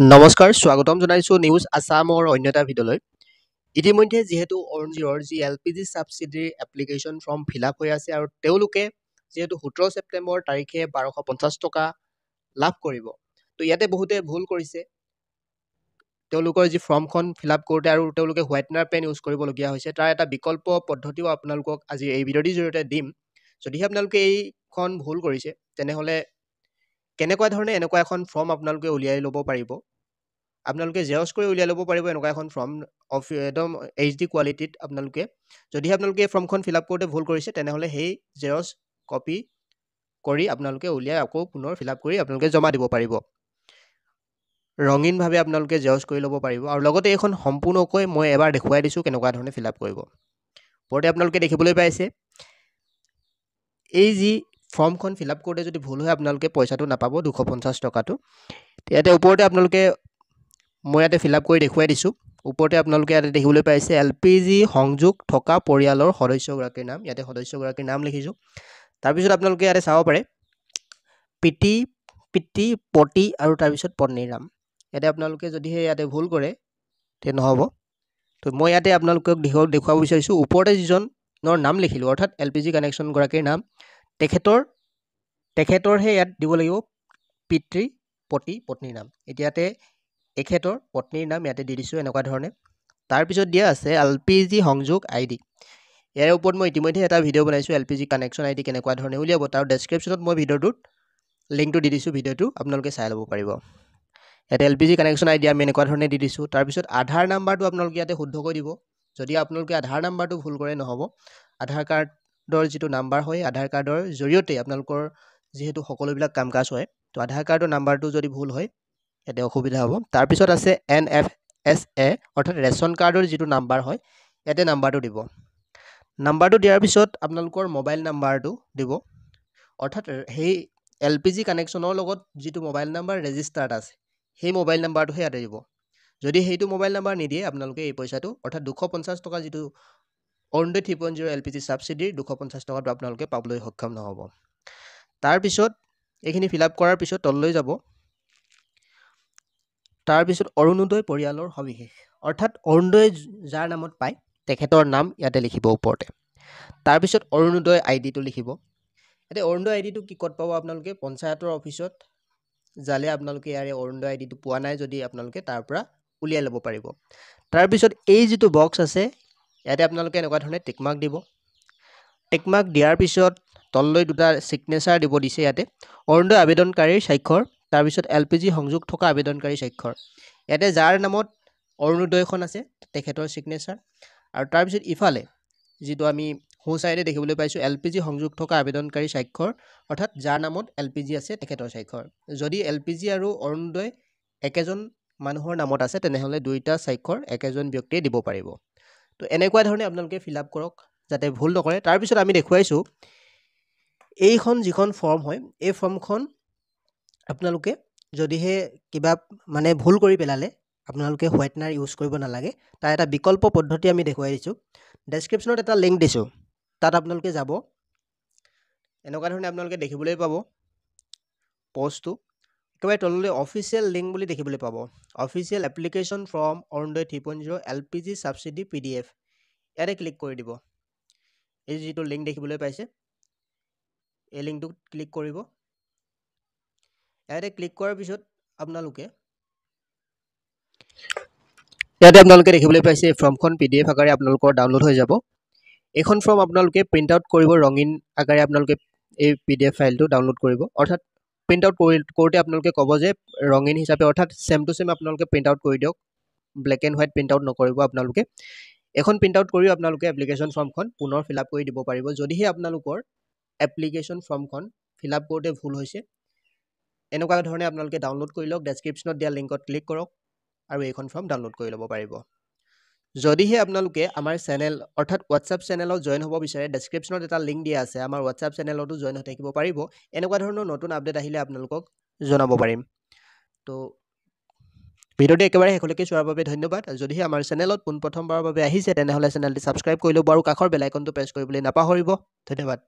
নমস্কাৰ স্বাগতম জনাইছো নিউজ আসামৰ অন্যটা ভিডিঅলৈ ইতিমধ্যে যেহেতু অৰুণজীৰ যি এলপিজি সাবসিডিৰ এপ্লিকেশন ফৰ্ম ফিলআপ হৈ আছে আৰু তেওঁলোকে যেহেতু 17 ছেপ্টেম্বৰ তাৰিখে 1250 টকা লাভ কৰিব তো ইয়াতে বহুতে ভুল কৰিছে তেওঁলোকৰ যি ফৰ্মখন ফিলআপ কৰোতে আৰু তেওঁলোকে হোৱাইটনাৰ পেন ইউজ কৰিবলগীয়া হৈছে তাৰ এটা বিকল্প পদ্ধতিও আপোনালোকক আজি এই ভিডিঅ'টিৰ জৰিয়তে দিম যদিহে আপোনালোকে এইখন ভুল কৰিছে তেনেহলে কেনেকুৱা ধৰণে এনেকুৱা এখন ফৰ্ম আপোনালোকে উলিয়াই ল'ব পাৰিব আপোনালোকে জেৰক্স কৰি উলিয়াই ল'ব পাৰিব এনেকুৱা এখন ফৰ্ম অফ একদম এইচডি কোৱালিটিত আপোনালোকে যদিহে আপোনালোকে ফৰ্মখন ফিলআপ কৰোতে ভুল কৰিছে তেনেহলে সেই জেৰক্স কপি কৰি আপোনালোকে উলিয়াই আকৌ পুনৰ ফিলআপ কৰি আপোনালোকে জমা দিব পাৰিব ৰঙীনভাৱে আপোনালোকে জেৰক্স কৰি ল'ব পাৰিব আৰু লগতে এইখন সম্পূৰ্ণকৈ মই এবাৰ দেখুৱাই দিছো কেনেকুৱা ধৰণে ফিলআপ কৰিব পৰতে আপোনালোকে দেখিবলৈ পাইছে এই যি ফৰ্মখন ফিলআপ কৰোতে যদি ভুল হয় আপোনালোকে পইচাটো নাপাব 250 টকাটো ইয়াতে ওপৰতে আপোনালোকে মই ইয়াতে ফিলআপ কৰি দেখুৱাই দিছো ওপৰতে আপোনালোকে ইয়াতে দেখিবলৈ পাইছে এলপিজি সংযোগ থকা পৰিয়ালৰ সদস্যগৰাকীৰ নাম ইয়াতে সদস্যগৰাকীৰ নাম লিখিছো তাৰ পিছত আপোনালোকে ইয়াতে চাব পাৰে পিতি পটি আৰু তাৰ পিছত পত্নীৰ নাম ইয়াতে আপোনালোকে যদি ইয়াতে ভুল কৰে তে নহব তো মই ইয়াতে আপোনালোকক দেখুৱাব বিচাৰিছো ওপৰতে যিজনৰ নাম লিখিলো অৰ্থাৎ এলপিজি কানেকশ্যন গৰাকীৰ নাম তেখেতৰ হে ইয়াত দিব লাগিব পিতৃ পতি পত্নীৰ নাম এতিয়াতে এখেতৰ পত্নীৰ নাম ইয়াতে দি দিছো এনেকুৱা ধৰণে তাৰ পিছত দিয়া আছে এলপিজি সংযোগ আইডি ইয়াৰ ওপৰত মই ইতিমধ্যে এটা ভিডিও বনাইছো এলপিজি কানেকশ্যন আইডি কেনেকুৱা ধৰণে উলিয়াব তাৰ ডেসক্ৰিপচনত মই ভিডিওটোত লিংকটো দি দিছো ভিডিওটো আপোনালোকে চাই ল'ব পাৰিব ইয়াতে এলপিজি কানেকশ্যন আইডি আমি এনেকুৱা ধৰণে দি দিছো তাৰ পিছত আধাৰ নাম্বাৰটো আপোনালোকে ইয়াতে শুদ্ধকৈ দিব যদি আপোনালোকে আধাৰ নাম্বাৰটো ভুল কৰে নহব আধাৰ কাৰ্ডৰ যিটো নাম্বাৰ হয় আধাৰ কাৰ্ডৰ জৰিয়তে আপোনালোকৰ যেহেতু সকলোবিলাক কামকাজ হয় তো আধাৰ কাৰ্ডৰ নাম্বাৰটো যদি ভুল হয় এতে অসুবিধা হ'ব তাৰ পিছত আছে NFSA অৰ্থাৎ ৰেশন কাৰ্ডৰ যিটো নাম্বাৰ হয় এতে নাম্বাৰটো দিব নাম্বাৰটো দিয়াৰ পিছত আপোনালোকৰ মোবাইল নাম্বাৰটো দিব অৰ্থাৎ হেই এলপিজি কানেকশ্যনৰ লগত যিটো মোবাইল নাম্বাৰ ৰেজিষ্টাৰ্ড আছে সেই মোবাইল নাম্বাৰটো হে ইয়াতে দিব যদি হেইটো মোবাইল নাম্বাৰ নিদিয়ে আপোনালোকে এই পইচাটো অৰ্থাৎ 250 টকা যিটো অৰুণোদয় 3.0 এলপিজি সাবসিডিৰ 250 টকাটো আপোনালোকে পাবলৈ সক্ষম নহব তাৰ পিছত এইখিনি ফিলআপ কৰাৰ পিছত তললৈ যাব তাৰ পিছত অৰুণোদয় পৰিয়ালৰ সবিশেষ অৰ্থাৎ অৰুণোদয় যাৰ নামত পায় তেখেতৰ নাম ইয়াতে লিখিব ওপৰতে তাৰ পিছত অৰুণোদয় আইডিটো লিখিব এতে অৰুণোদয় আইডিটো কি কত পাব আপোনালোকে পঞ্চায়তৰ অফিচত জালে আপোনালোকে ইয়াৰে অৰুণোদয় আইডিটো পোৱা নাই যদি আপোনালোকে তাৰ পৰা উলিয়াই ল'ব পাৰিব তাৰ পিছত এই যিটো বক্স আছে ইয়াতে আপোনালোকে এনেকুৱা ধৰণে টিক মাৰ্ক দিব টিক মাৰ্ক দিয়াৰ পিছত তললৈ দুটা সিগনেচাৰ দিব দিছে ইয়াতে অৰুণোদয় আবেদনকাৰীৰ স্বাক্ষৰ তাৰ পিছত এলপিজি সংযোগ থকা আবেদনকাৰী স্বাক্ষৰ ইয়াতে যাৰ নামত অৰুণোদয়খন আছে তেখেতৰ সিগনেচাৰ আৰু তাৰ পিছত ইফালে যেটো আমি হো সাইডে দেখিবলৈ পাইছো এলপিজি সংযোগ থকা আবেদনকাৰী স্বাক্ষৰ অৰ্থাৎ যাৰ নামত এলপিজি আছে তেখেতৰ স্বাক্ষৰ যদি এলপিজি আৰু অৰুণোদয় একেজন মানুহৰ নামত আছে তেনেহলে দুইটা স্বাক্ষৰ একেজন ব্যক্তিয়ে দিব পাৰিব তো এনেকুৱা ধৰণে আপোনালোকে ফিলআপ কৰক যাতে ভুল নকৰে তাৰ পিছত আমি দেখুৱাইছো এইখন যিখন ফৰ্ম হয় এই ফৰ্মখন আপোনালোকে যদিহে কিবা মানে ভুল কৰি পেলালে আপোনালোকে হোৱাইটনাৰ ইউজ কৰিব নালাগে তাৰ এটা বিকল্প পদ্ধতি আমি দেখুৱাই দিছো ডেসক্ৰিপচনত এটা লিংক দিছো তাত আপোনালোকে যাব এনেকুৱা ধৰণে আপোনালোকে দেখিবলৈ পাব পোষ্টটো একেবাৰে তললৈ অফিচিয়েল লিংক বুলি দেখিবলৈ পাব official application from Orunodoi 3.0 LPG subsidy PDF ইয়াতে ক্লিক কৰি দিব এই যিটো লিংক দেখিবলৈ পাইছে এই লিংকটো ক্লিক কৰিব ইয়াতে ক্লিক কৰাৰ পিছত আপোনালোকে দেখিবলৈ পাইছে ফৰ্মখন পিডিএফ আকাৰে আপোনালোকৰ ডাউনলোড হৈ যাব এখন ফৰ্ম আপোনালোকে প্ৰিন্ট আউট কৰিব ৰঙিন আকাৰে আপোনালোকে এই পিডিএফ ফাইলটো ডাউনলোড কৰিব অৰ্থাৎ প্ৰিন্ট আউট কৰোতে আপোনালোকে ক'ব যে ৰঙিন হিচাপে অৰ্থাৎ সেম টু সেম আপোনালোকে প্ৰিন্ট আউট কৰি দিয়ক black and white print out নকৰিব আপোনালোকে এখন প্ৰিন্ট আউট কৰি আপোনালোকে এপ্লিকেশন ফৰ্মখন পুনৰ ফিলআপ কৰি দিব পাৰিব যদিহে আপোনালোকৰ এপ্লিকেশন ফৰ্মখন ফিলআপ কৰোতে ভুল হৈছে এনেকুৱা ধৰণে আপোনালোকে ডাউনলোড কৰি লওক ডেসক্ৰিপচনত দিয়া লিংকত ক্লিক কৰক আৰু এইখন ফৰ্ম ডাউনলোড কৰি ল'ব পাৰিব যদিহে আপোনালোকে আমাৰ চেনেল অৰ্থাৎ WhatsApp চেনেলত জয়েন হ'ব বিচাৰে ডেসক্ৰিপচনত এটা লিংক দিয়া আছে আমাৰ WhatsApp চেনেলতো জয়েন হৈ থাকিব পাৰিব এনেকুৱা ধৰণৰ নতুন আপডেট আহিলে আপোনালোকক জনাব পাৰিম তো ভিডিওটো একেবাৰে শেষলৈকে চোৱাৰ বাবে ধন্যবাদ যদিহে আমাৰ চেনেলত পোনপ্ৰথমবাৰৰ বাবে আহিছে তেনেহলে চেনেলটি সাবস্ক্ৰাইব কৰি ল'ব আৰু কাষৰ বেল আইকনটো প্ৰেছ কৰিবলৈ নাপাহৰিব ধন্যবাদ